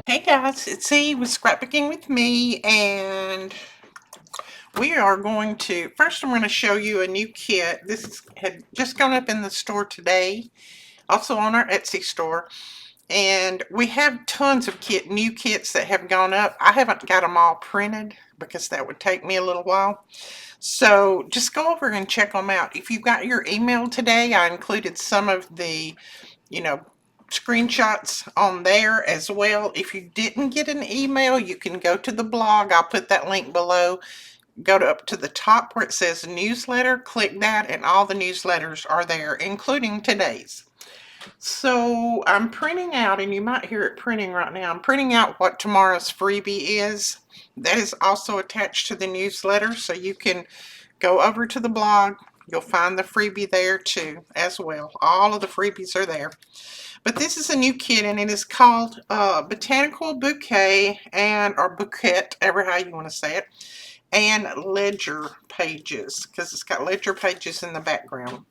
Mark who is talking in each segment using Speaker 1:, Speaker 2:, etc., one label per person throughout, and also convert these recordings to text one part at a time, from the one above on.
Speaker 1: Hey guys, it's E with Scrapbooking with me, and we are going to, first I'm going to show you a new kit. Had just gone up in the store today, also on our Etsy store, and we have tons of new kits that have gone up. I haven't got them all printed because that would take me a little while. So just go over and check them out. If you got your email today, I included some of the, you know, screenshots on there as well. If you didn't get an email, you can go to the blog. I'll put that link below. Go up to the top where it says newsletter, click that, and all the newsletters are there, including today's. So I'm printing out, and you might hear it printing right now, I'm printing out what tomorrow's freebie is. That is also attached to the newsletter, so you can go over to the blog. You'll find the freebie there too as well. All of the freebies are there. But this is a new kit, and it is called Botanical Bouquet, or Bouquet, ever how you want to say it, and ledger pages, because it's got ledger pages in the background.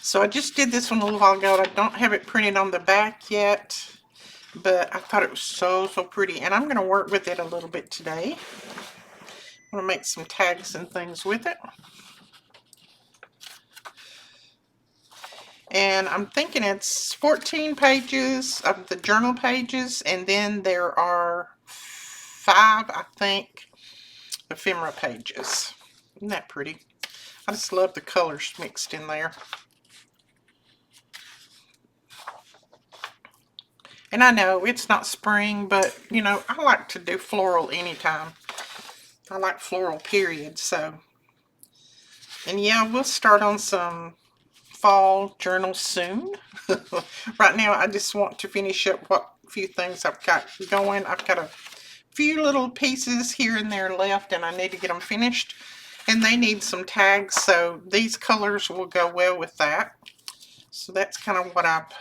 Speaker 1: So I just did this one a little while ago. I don't have it printed on the back yet, but I thought it was so pretty, and I'm going to work with it a little bit today. I'm going to make some tags and things with it. And I'm thinking it's 14 pages of the journal pages, and then there are 5, I think, ephemera pages. Isn't that pretty? I just love the colors mixed in there. And I know it's not spring, but you know, I like to do floral anytime. I like floral period, so. And yeah, we'll start on some fall journals soon. Right now I just want to finish up what few things I've got going. I've got a few little pieces here and there left, and I need to get them finished, and they need some tags, so these colors will go well with that. So that's kind of what I've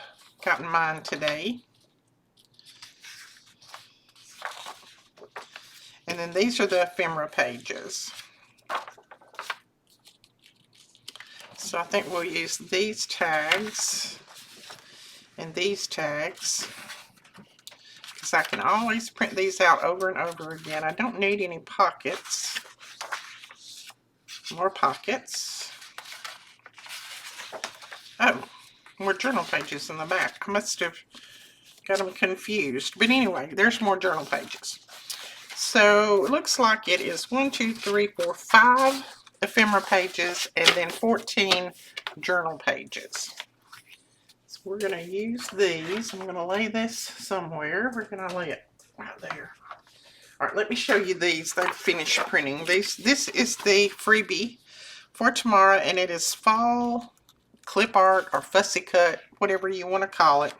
Speaker 1: got in mind today. And then these are the ephemera pages. So I think we'll use these tags and these tags, because I can always print these out over and over again. I don't need any pockets. More pockets. Oh, more journal pages in the back. I must have got them confused. But anyway, there's more journal pages. So it looks like it is 1, 2, 3, 4, 5 ephemera pages, and then 14 journal pages. So we're going to use these. I'm going to lay this somewhere. We're going to lay it right there. All right, let me show you these. They've finished printing. This is the freebie for tomorrow, and it is fall clip art or fussy cut, whatever you want to call it.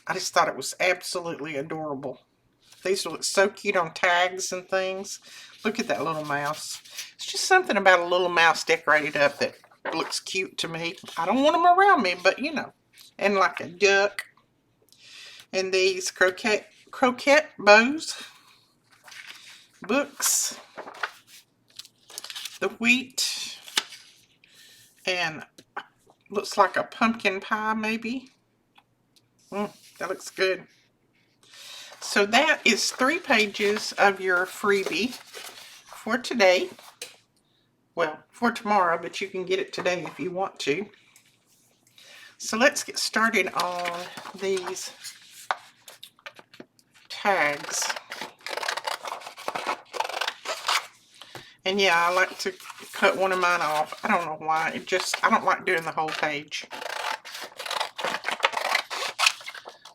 Speaker 1: I just thought it was absolutely adorable. These look so cute on tags and things. Look at that little mouse. It's just something about a little mouse decorated up that looks cute to me. I don't want them around me, but you know. And like a duck. And these croquette bows. Books. The wheat. And looks like a pumpkin pie maybe. That looks good. So that is 3 pages of your freebie for today. Well, for tomorrow, but you can get it today if you want to. So let's get started on these tags. And yeah, I like to cut one of mine off. I don't know why. I don't like doing the whole page.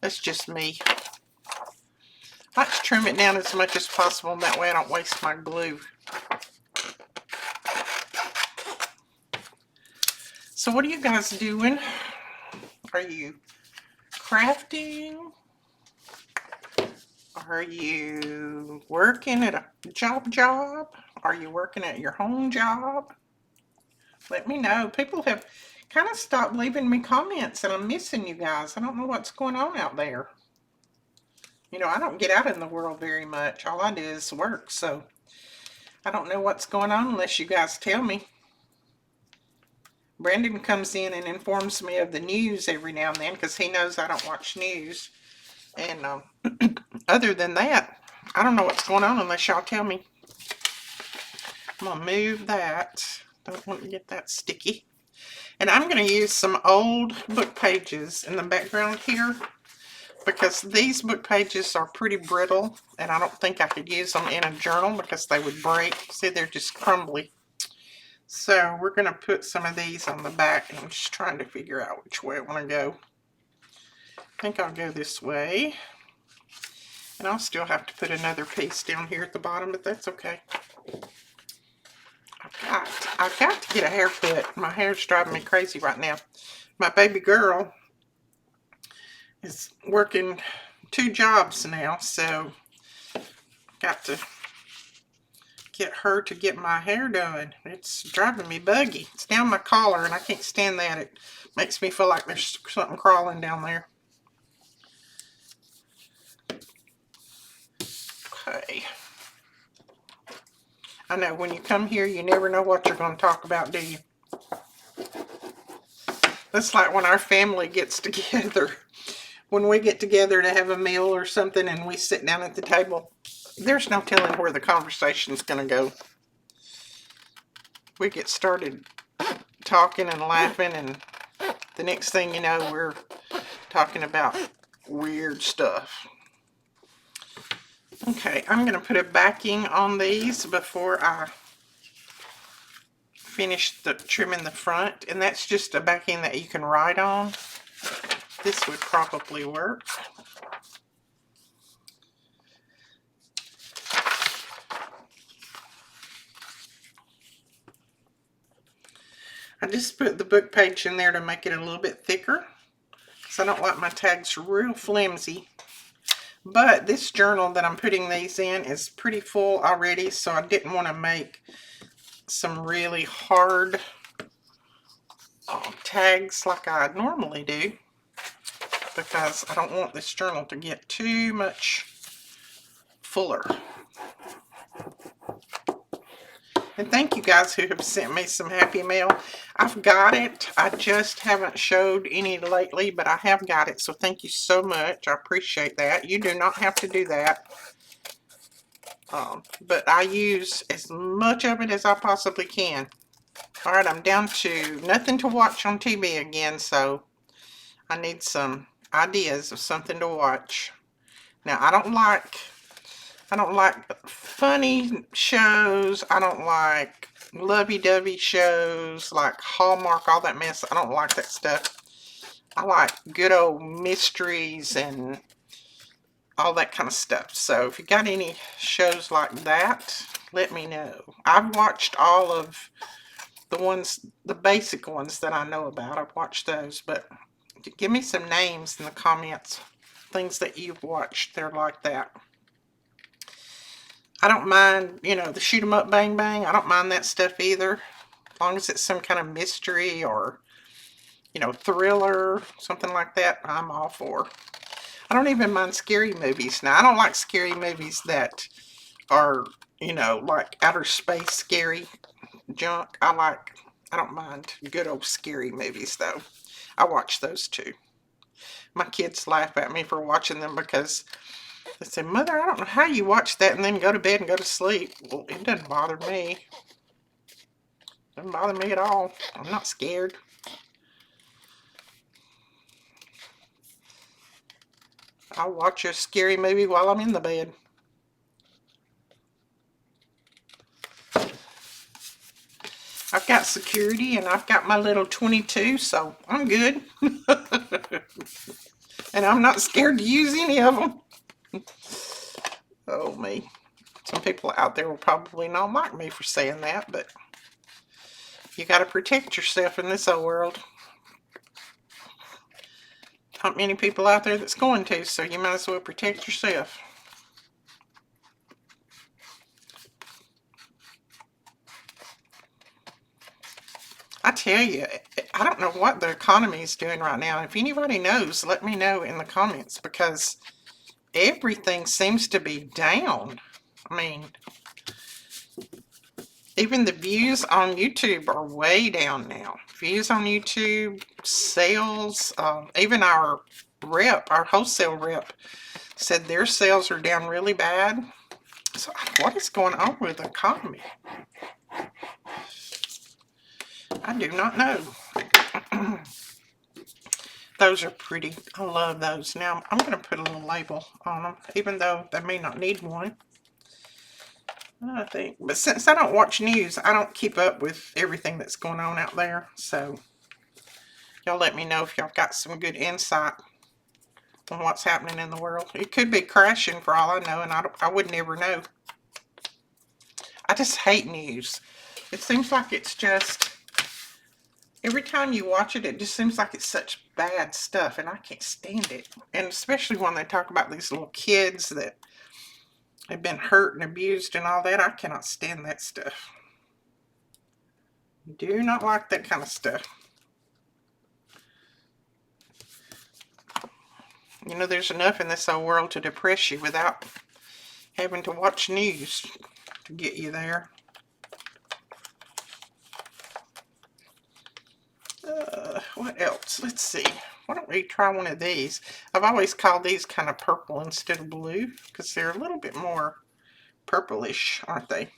Speaker 1: That's just me. I like to trim it down as much as possible, and that way I don't waste my glue. So what are you guys doing? Are you crafting? Are you working at a job? Are you working at your home job? Let me know. People have kind of stopped leaving me comments, and I'm missing you guys. I don't know what's going on out there. You know, I don't get out in the world very much. All I do is work, so I don't know what's going on unless you guys tell me. Brandon comes in and informs me of the news every now and then because he knows I don't watch news. And other than that, I don't know what's going on unless y'all tell me. I'm going to move that. Don't want to get that sticky. And I'm going to use some old book pages in the background here because these book pages are pretty brittle and I don't think I could use them in a journal because they would break. See, they're just crumbly. So we're going to put some of these on the back, and I'm just trying to figure out which way I want to go. I think I'll go this way. And I'll still have to put another piece down here at the bottom, but that's okay. I've got to get a haircut. My hair's driving me crazy right now. My baby girl is working 2 jobs now, so got to get her to get my hair done. It's driving me buggy. It's down my collar, and I can't stand that. It makes me feel like there's something crawling down there. Okay. I know when you come here, you never know what you're going to talk about, do you? That's like when our family gets together. When we get together to have a meal or something and we sit down at the table, there's no telling where the conversation's going to go. We get started talking and laughing, and the next thing you know, we're talking about weird stuff. Okay, I'm going to put a backing on these before I finish trimming the front, and that's just a backing that you can write on. This would probably work. I just put the book page in there to make it a little bit thicker, because I don't like my tags real flimsy. But this journal that I'm putting these in is pretty full already, so I didn't want to make some really hard tags like I normally do, because I don't want this journal to get too much fuller. And thank you guys who have sent me some Happy Mail. I've got it. I just haven't showed any lately, but I have got it. So thank you so much. I appreciate that. You do not have to do that. But I use as much of it as I possibly can. Alright, I'm down to nothing to watch on TV again, so I need some ideas of something to watch. Now, I don't like funny shows. I don't like lovey-dovey shows like Hallmark, all that mess. I don't like that stuff. I like good old mysteries and all that kind of stuff. So if you got any shows like that, let me know. I've watched all of the ones, the basic ones that I know about. I've watched those, but give me some names in the comments, things that you've watched. They're like that. I don't mind, you know, the shoot 'em up bang bang. I don't mind that stuff either. As long as it's some kind of mystery or, you know, thriller, something like that, I'm all for. I don't even mind scary movies. Now, I don't like scary movies that are, you know, like outer space scary junk. I don't mind good old scary movies, though. I watch those too. My kids laugh at me for watching them because they say, Mother, I don't know how you watch that and then go to bed and go to sleep. Well, it doesn't bother me. It doesn't bother me at all. I'm not scared. I'll watch a scary movie while I'm in the bed. I've got security and I've got my little 22, so I'm good. And I'm not scared to use any of them. Oh, me. Some people out there will probably not like me for saying that, but you got to protect yourself in this old world. Not many people out there that's going to, so you might as well protect yourself. I tell you, I don't know what the economy is doing right now. If anybody knows, let me know in the comments, because everything seems to be down. I mean, Even the views on YouTube are way down now. Views on YouTube, sales, even our wholesale rep said their sales are down really bad. So what is going on with the economy? I do not know. Those are pretty. I love those. Now I'm going to put a little label on them, even though they may not need one. I think. But since I don't watch news, I don't keep up with everything that's going on out there. So y'all let me know if y'all got some good insight on what's happening in the world. It could be crashing for all I know, and I would never know. I just hate news. It seems like it's just, every time you watch it, it just seems like it's such bad stuff, and I can't stand it. And especially when they talk about these little kids that have been hurt and abused and all that, I cannot stand that stuff. Do not like that kind of stuff. You know, there's enough in this old world to depress you without having to watch news to get you there. What else? Let's see. Why don't we try one of these? I've always called these kind of purple instead of blue because they're a little bit more purplish, aren't they?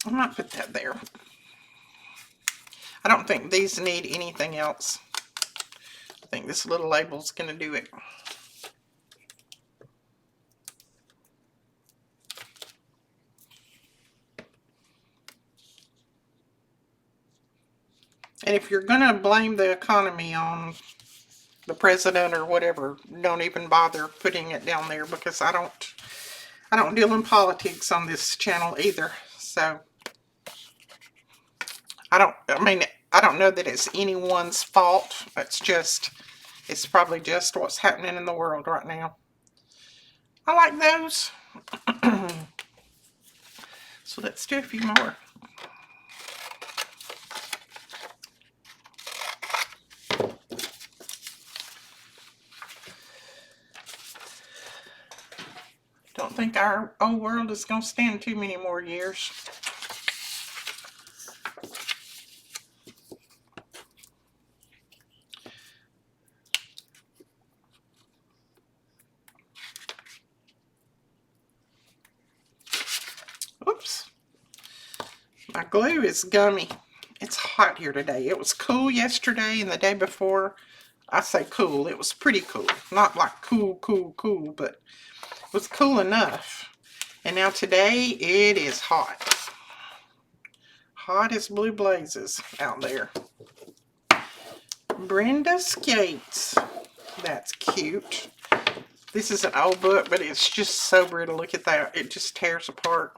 Speaker 1: I might put that there. I don't think these need anything else. I think this little label's going to do it. And if you're going to blame the economy on the president or whatever, don't even bother putting it down there, because I don't deal in politics on this channel either. So I don't know that it's anyone's fault. It's probably just what's happening in the world right now. I like those. So let's do a few more. Don't think our old world is going to stand too many more years. Oops. My glue is gummy. It's hot here today. It was cool yesterday and the day before. I say cool. It was pretty cool. Not like cool, but it was cool enough. And now today it is hot. Hot as blue blazes out there. Brenda Skates. That's cute. This is an old book, but it's just so brittle. Look at that. It just tears apart.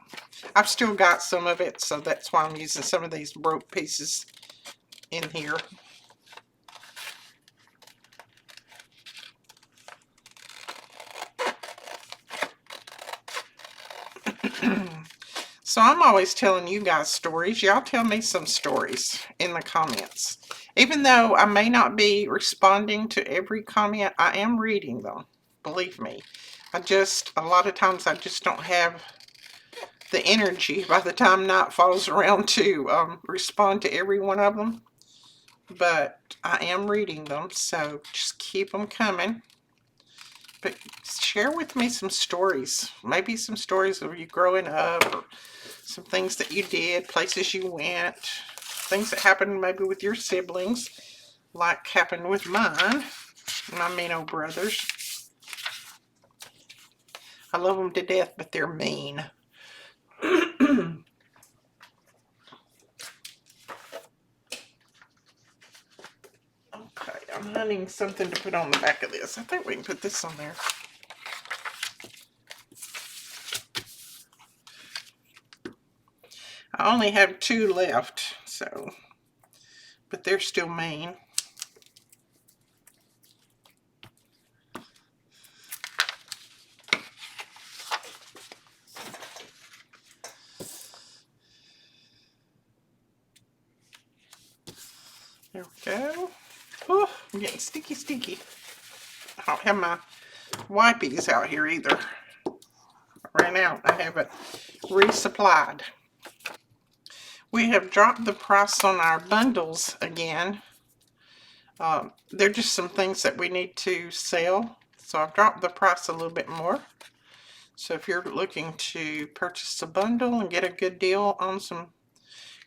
Speaker 1: I've still got some of it, so that's why I'm using some of these broke pieces in here. So I'm always telling you guys stories. Y'all tell me some stories in the comments. Even though I may not be responding to every comment, I am reading them. Believe me. A lot of times I just don't have the energy by the time night falls around to respond to every one of them. But I am reading them, so just keep them coming. But share with me some stories. Maybe some stories of you growing up, or some things that you did, places you went, things that happened maybe with your siblings, like happened with mine, my mean old brothers. I love them to death, but they're mean. Okay, I'm hunting something to put on the back of this. I think we can put this on there. I only have 2 left, so, but they're still mean. There we go. Oh, I'm getting sticky. I don't have my wipies out here either. ran out. I have it resupplied. We have dropped the price on our bundles again. They're just some things that we need to sell. So I've dropped the price a little bit more. So if you're looking to purchase a bundle and get a good deal on some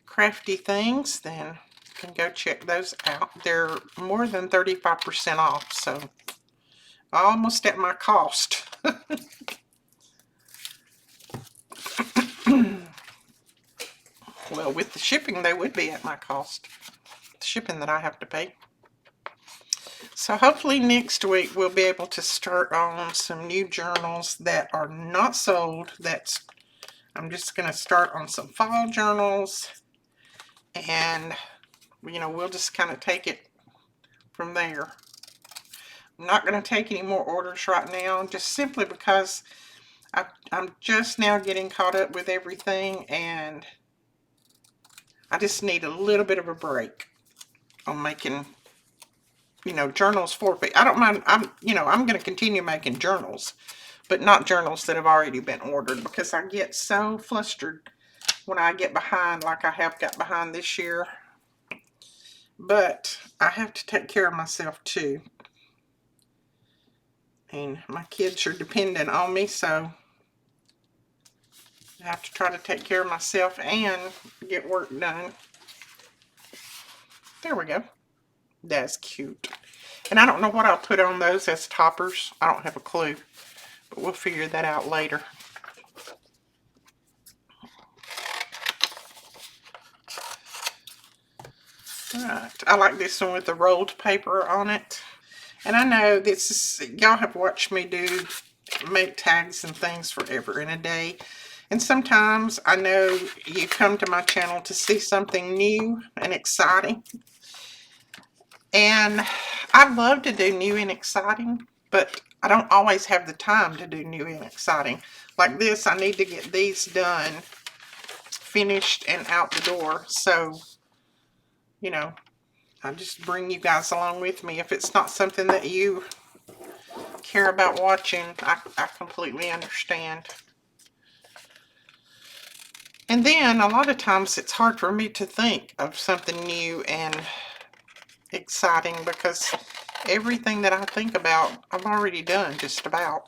Speaker 1: crafty things, then you can go check those out. They're more than 35% off, so almost at my cost. Well, with the shipping, they would be at my cost. The shipping that I have to pay. So hopefully next week we'll be able to start on some new journals that are not sold. I'm just going to start on some fall journals, and we'll just kind of take it from there. I'm not going to take any more orders right now, just simply because I'm just now getting caught up with everything, and I just need a little bit of a break on making, journals for people. I don't mind. I'm going to continue making journals, but not journals that have already been ordered, because I get so flustered when I get behind, like I have got behind this year. But I have to take care of myself too. And my kids are dependent on me, so I have to try to take care of myself and get work done. There we go. That's cute. And I don't know what I'll put on those as toppers. I don't have a clue. But we'll figure that out later. Alright. I like this one with the rolled paper on it. And I know this is, y'all have watched me make tags and things forever and a day. And sometimes I know you come to my channel to see something new and exciting. And I love to do new and exciting, but I don't always have the time to do new and exciting. Like this, I need to get these done, finished, and out the door. So, I just bring you guys along with me. If it's not something that you care about watching, I completely understand. And then a lot of times it's hard for me to think of something new and exciting, because everything that I think about I've already done just about.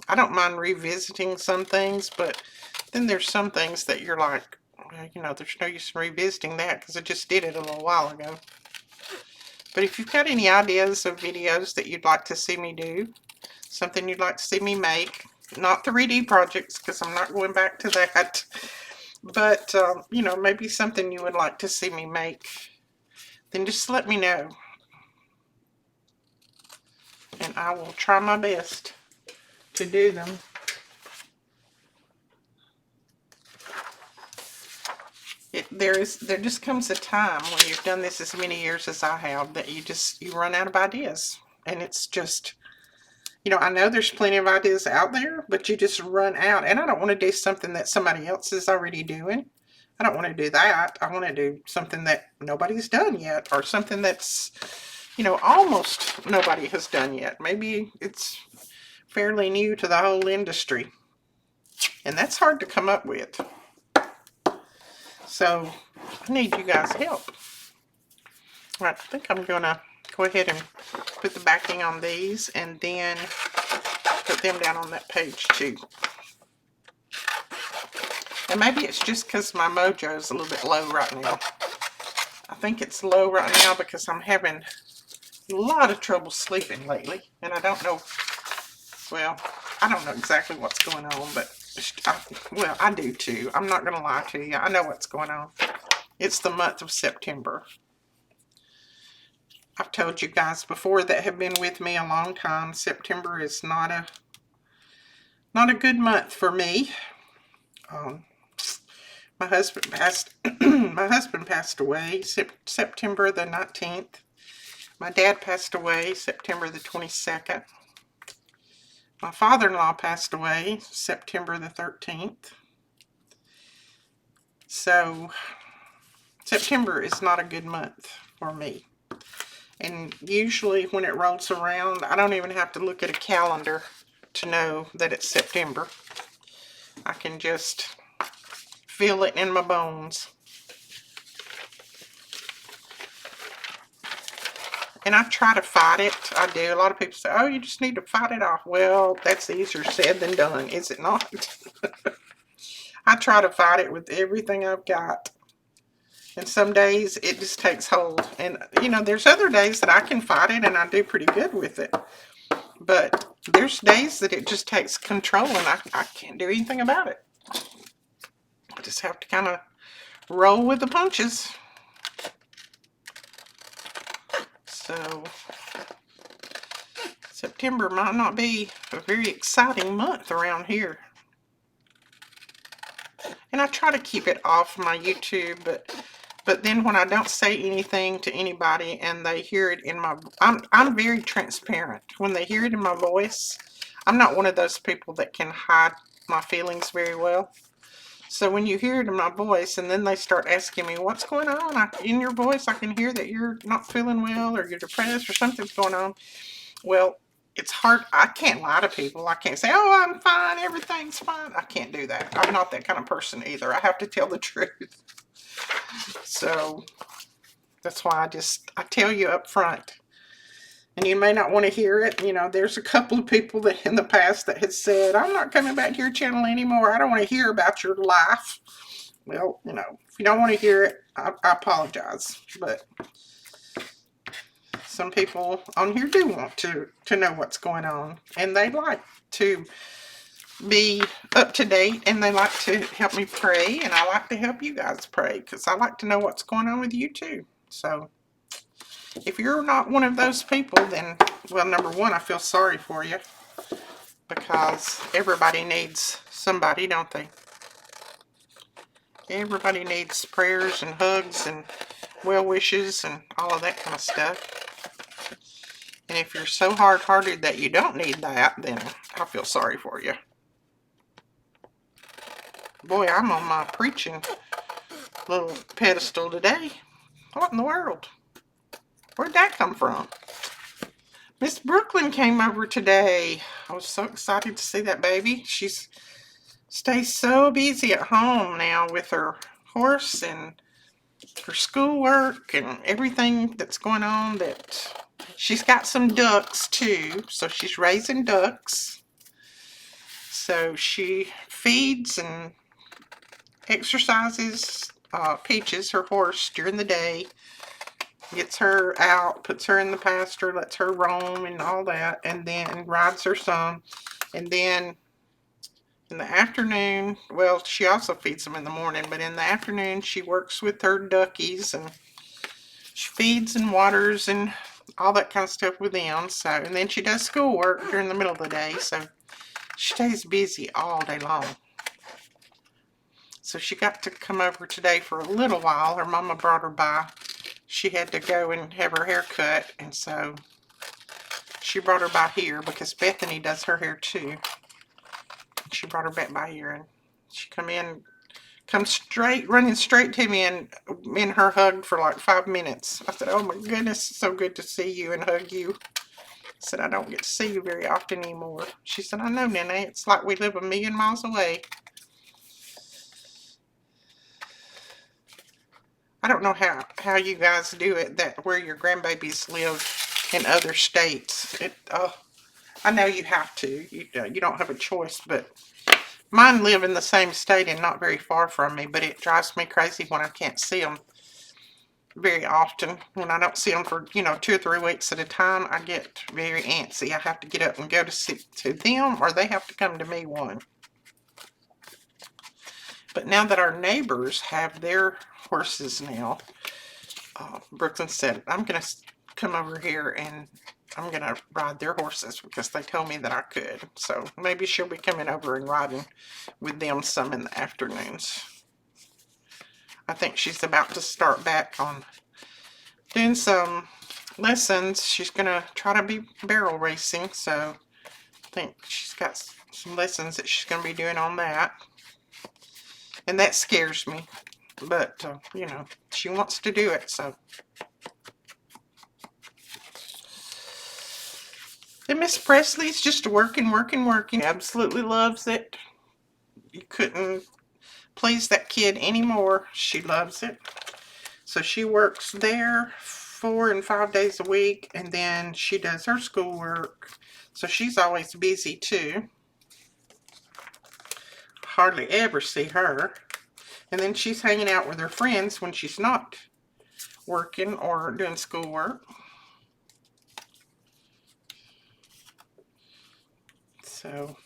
Speaker 1: I don't mind revisiting some things, but then there's some things that you're like, well, there's no use in revisiting that because I just did it a little while ago. But if you've got any ideas of videos that you'd like to see me do, something you'd like to see me make, not 3D projects because I'm not going back to that, but maybe something you would like to see me make, then just let me know. And I will try my best to do them. There just comes a time when you've done this as many years as I have that you run out of ideas. And it's just, I know there's plenty of ideas out there, but you just run out. And I don't want to do something that somebody else is already doing. I don't want to do that. I want to do something that nobody's done yet, or something that's, almost nobody has done yet. Maybe it's fairly new to the whole industry. And that's hard to come up with. So I need you guys' help. Right, I think I'm going to go ahead and put the backing on these, and then put them down on that page too. And maybe it's just because my mojo is a little bit low right now. I think it's low right now because I'm having a lot of trouble sleeping lately. And I don't know, well, I don't know exactly what's going on, but I do too. I'm not going to lie to you. I know what's going on. It's the month of September. I've told you guys before that have been with me a long time, September is not a good month for me. My husband passed away September the 19th. My dad passed away September the 22nd. My father-in-law passed away September the 13th. So September is not a good month for me. And usually when it rolls around, I don't even have to look at a calendar to know that it's September. I can just feel it in my bones. And I try to fight it. I do. A lot of people say, oh, you just need to fight it off. Well, that's easier said than done, is it not? I try to fight it with everything I've got. And some days it just takes hold. And, you know, there's other days that I can fight it and I do pretty good with it. But there's days that it just takes control and I can't do anything about it. I just have to kind of roll with the punches. So September might not be a very exciting month around here. And I try to keep it off my YouTube, but then when I don't say anything to anybody and they hear it in my, I'm very transparent. When they hear it in my voice, I'm not one of those people that can hide my feelings very well. So when you hear it in my voice and then they start asking me, what's going on? In your voice, I can hear that you're not feeling well or you're depressed or something's going on. Well, it's hard. I can't lie to people. I can't say, oh, I'm fine, everything's fine. I can't do that. I'm not that kind of person either. I have to tell the truth. So that's why I tell you up front. And you may not want to hear it. You know, there's a couple of people that in the past that had said, I'm not coming back to your channel anymore. I don't want to hear about your life. Well, you know, if you don't want to hear it, I apologize. But some people on here do want to know what's going on. And they like to be up to date. And they like to help me pray. And I like to help you guys pray. Because I like to know what's going on with you too. So if you're not one of those people, then, well, number one, I feel sorry for you. Because everybody needs somebody, don't they? Everybody needs prayers and hugs and well wishes and all of that kind of stuff. And if you're so hard-hearted that you don't need that, then I feel sorry for you. Boy, I'm on my preaching little pedestal today. What in the world? Where'd that come from? Miss Brooklyn came over today. I was so excited to see that baby. She stays so busy at home now with her horse and her schoolwork and everything that's going on. That she's got some ducks too, so she's raising ducks. So she feeds and exercises Peaches, her horse, during the day. Gets her out, puts her in the pasture, lets her roam and all that, and then rides her some. And then in the afternoon, well, she also feeds them in the morning, but in the afternoon she works with her duckies and she feeds and waters and all that kind of stuff with them. So, and then she does schoolwork during the middle of the day, so she stays busy all day long. So she got to come over today for a little while. Her mama brought her by. She had to go and have her hair cut, and so she brought her by here because Bethany does her hair too. She brought her back by here, and she come straight, running straight to me and in her hug for like 5 minutes. I said, oh my goodness, it's so good to see you and hug you. I said, I don't get to see you very often anymore. She said, I know, Nene, it's like we live 1,000,000 miles away. I don't know how you guys do it, that where your grandbabies live in other states. I know you have to. You don't have a choice, but mine live in the same state and not very far from me, but it drives me crazy when I can't see them very often. When I don't see them for, 2 or 3 weeks at a time, I get very antsy. I have to get up and go to them, or they have to come to me one. But now that our neighbors have their horses now, Brooklyn said, I'm going to come over here and I'm going to ride their horses because they told me that I could. So maybe she'll be coming over and riding with them some in the afternoons. I think she's about to start back on doing some lessons. She's going to try to be barrel racing. So I think she's got some lessons that she's going to be doing on that. And that scares me. But, she wants to do it, so. And Miss Presley's just working. Absolutely loves it. You couldn't please that kid anymore. She loves it. So she works there 4 and 5 days a week, and then she does her schoolwork. So she's always busy too. Hardly ever see her. And then she's hanging out with her friends when she's not working or doing schoolwork. So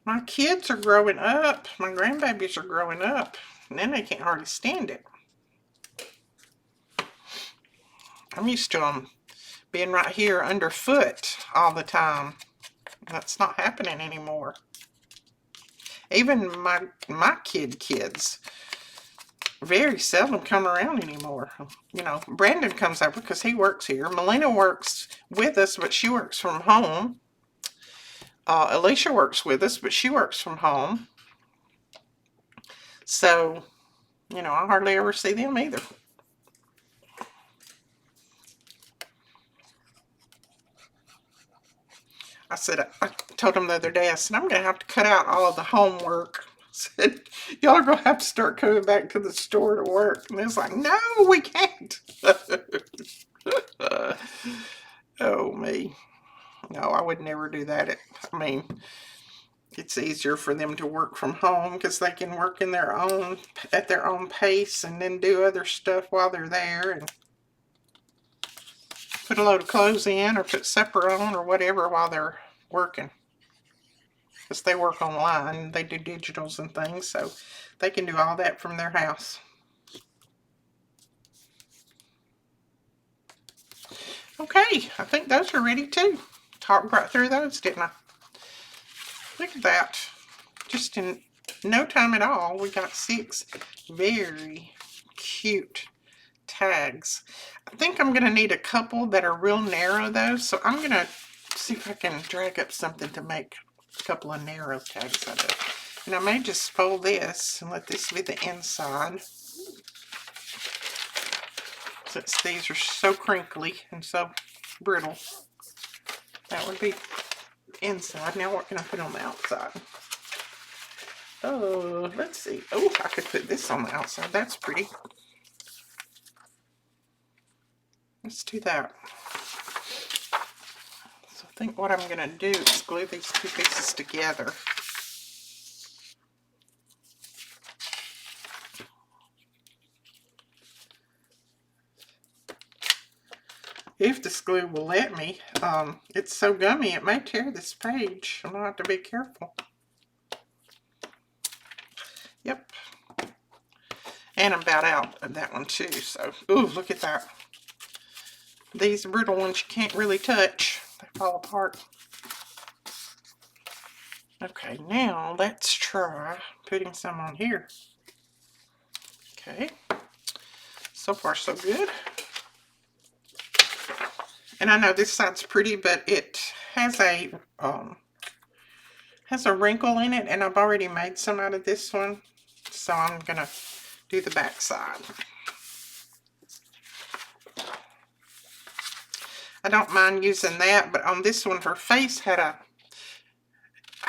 Speaker 1: my kids are growing up. My grandbabies are growing up. And then they can't hardly stand it. I'm used to them being right here underfoot all the time. That's not happening anymore. Even my kids very seldom come around anymore. You know, Brandon comes over because he works here. Melina works with us, but she works from home. Alicia works with us, but she works from home. So, you know, I hardly ever see them either. I told them the other day, I said, I'm going to have to cut out all of the homework. I said, y'all are going to have to start coming back to the store to work. And it's like, no, we can't. Oh, me. No, I would never do that. I mean, it's easier for them to work from home because they can work in at their own pace and then do other stuff while they're there and put a load of clothes in or put supper on or whatever while they're working. Because they work online, they do digitals and things, so they can do all that from their house. Okay, I think those are ready too. Talked right through those, didn't I? Look at that. Just in no time at all, we got 6 very cute tags. I think I'm going to need a couple that are real narrow though, so I'm going to see if I can drag up something to make a couple of narrow tags out of. And I may just fold this and let this be the inside. Since these are so crinkly and so brittle, that would be inside. Now what can I put on the outside? Oh, let's see. Oh, I could put this on the outside. That's pretty. Let's do that. So I think what I'm going to do is glue these 2 pieces together. If this glue will let me. It's so gummy it may tear this page. I'm going to have to be careful. Yep. And I'm about out of that one too. So, ooh, look at that. These brittle ones you can't really touch. They fall apart. Okay, now let's try putting some on here. Okay. So far so good. And I know this side's pretty, but it has a wrinkle in it, and I've already made some out of this one. So I'm gonna do the back side. I don't mind using that, but on this one, her face had I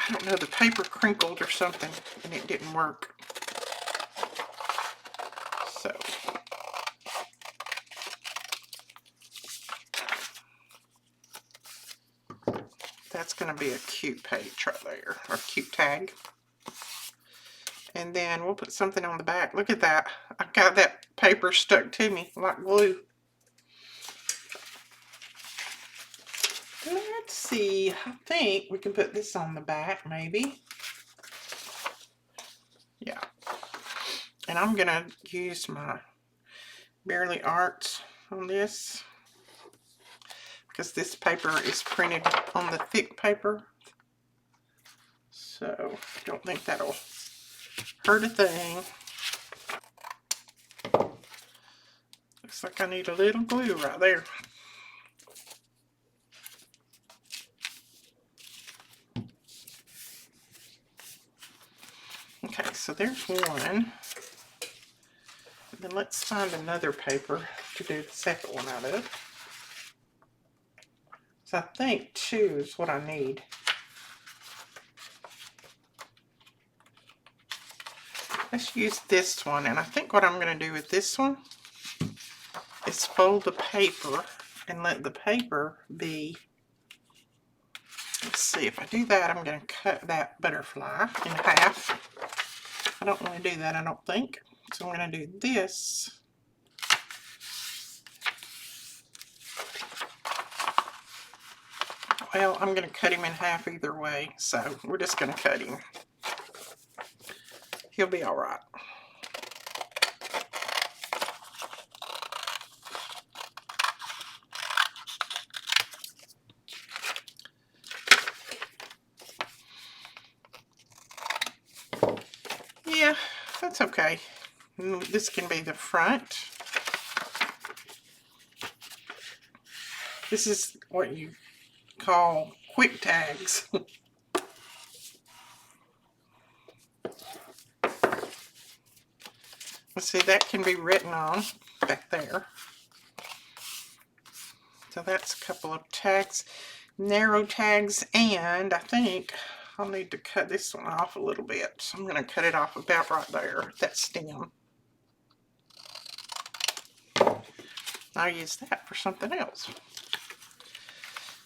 Speaker 1: don't know, the paper crinkled or something, and it didn't work. So, that's going to be a cute page right there, or cute tag. And then we'll put something on the back. Look at that. I've got that paper stuck to me like glue. Let's see. I think we can put this on the back, maybe. Yeah. And I'm going to use my Barely Arts on this, because this paper is printed on the thick paper. So I don't think that'll hurt a thing. Looks like I need a little glue right there. Okay, so there's one. And then let's find another paper to do the second one out of. So I think 2 is what I need. let's use this one. And I think what I'm going to do with this one is fold the paper and let the paper be, let's see, if I do that, I'm going to cut that butterfly in half. I don't want to do that, I don't think. So I'm going to do this. Well, I'm going to cut him in half either way, so we're just going to cut him. He'll be all right. Yeah, that's okay. This can be the front. This is what you call quick tags. Let's see, that can be written on back there. So that's a couple of tags, narrow tags, and I think I'll need to cut this one off a little bit. So I'm going to cut it off about right there, that stem. I'll use that for something else.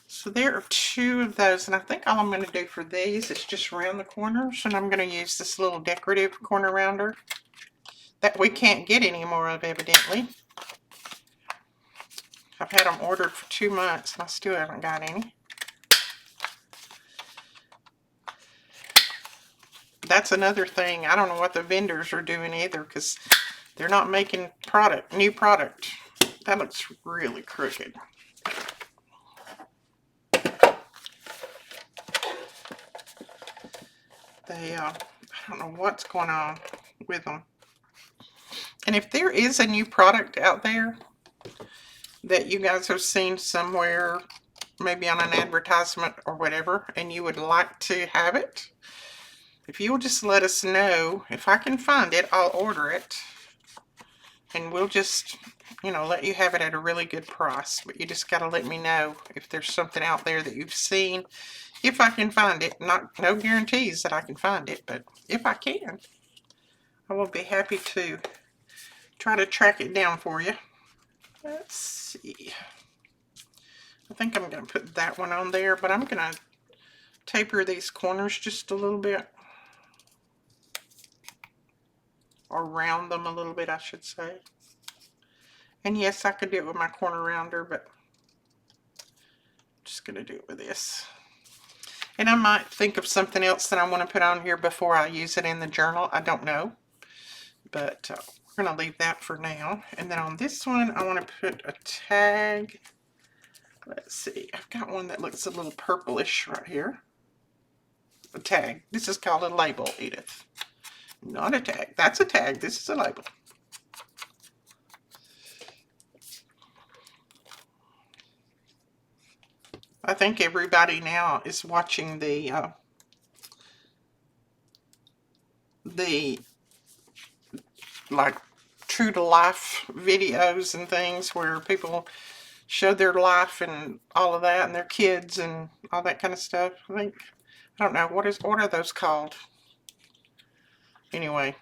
Speaker 1: So there are two of those, and I think all I'm going to do for these is just round the corners, and I'm going to use this little decorative corner rounder that we can't get any more of, evidently. I've had them ordered for 2 months, and I still haven't got any. That's another thing. I don't know what the vendors are doing either, because they're not making new product. That looks really crooked. I don't know what's going on with them. And if there is a new product out there that you guys have seen somewhere, maybe on an advertisement or whatever, and you would like to have it, if you'll just let us know. If I can find it, I'll order it. And we'll just, you know, let you have it at a really good price. But you just got to let me know if there's something out there that you've seen. If I can find it. No guarantees that I can find it, but if I can, I will be happy to try to track it down for you. Let's see. I think I'm going to put that one on there, but I'm going to taper these corners just a little bit. Or round them a little bit, I should say. And yes, I could do it with my corner rounder, but I'm just going to do it with this. And I might think of something else that I want to put on here before I use it in the journal. I don't know. But we're going to leave that for now. And then on this one, I want to put a tag. Let's see. I've got one that looks a little purplish right here. A tag. This is called a label, Edith. Not a tag. That's a tag. This is a label. I think everybody now is watching the like true to life videos and things where people show their life and all of that, and their kids and all that kind of stuff. I don't know, what are those called? Anyway,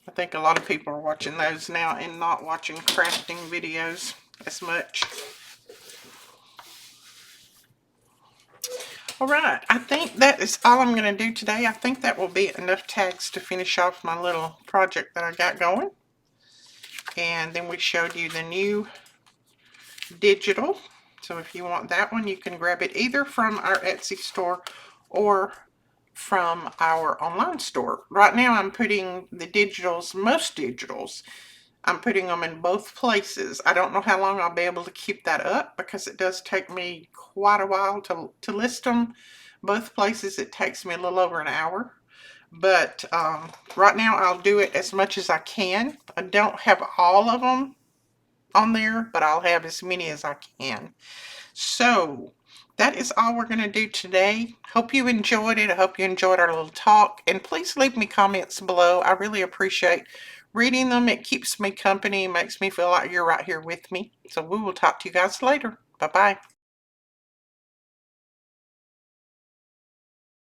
Speaker 1: I think a lot of people are watching those now and not watching crafting videos as much. Alright, I think that is all I'm going to do today. I think that will be enough tags to finish off my little project that I got going. And then we showed you the new digital. So if you want that one, you can grab it either from our Etsy store or from our online store. Right now I'm putting the digitals, most digitals, I'm putting them in both places. I don't know how long I'll be able to keep that up because it does take me quite a while to list them. Both places it takes me a little over an hour. But right now I'll do it as much as I can. I don't have all of them on there, but I'll have as many as I can. So that is all we're going to do today. Hope you enjoyed it. I hope you enjoyed our little talk. And please leave me comments below. I really appreciate reading them. It keeps me company, makes me feel like you're right here with me. So we will talk to you guys later. Bye-bye.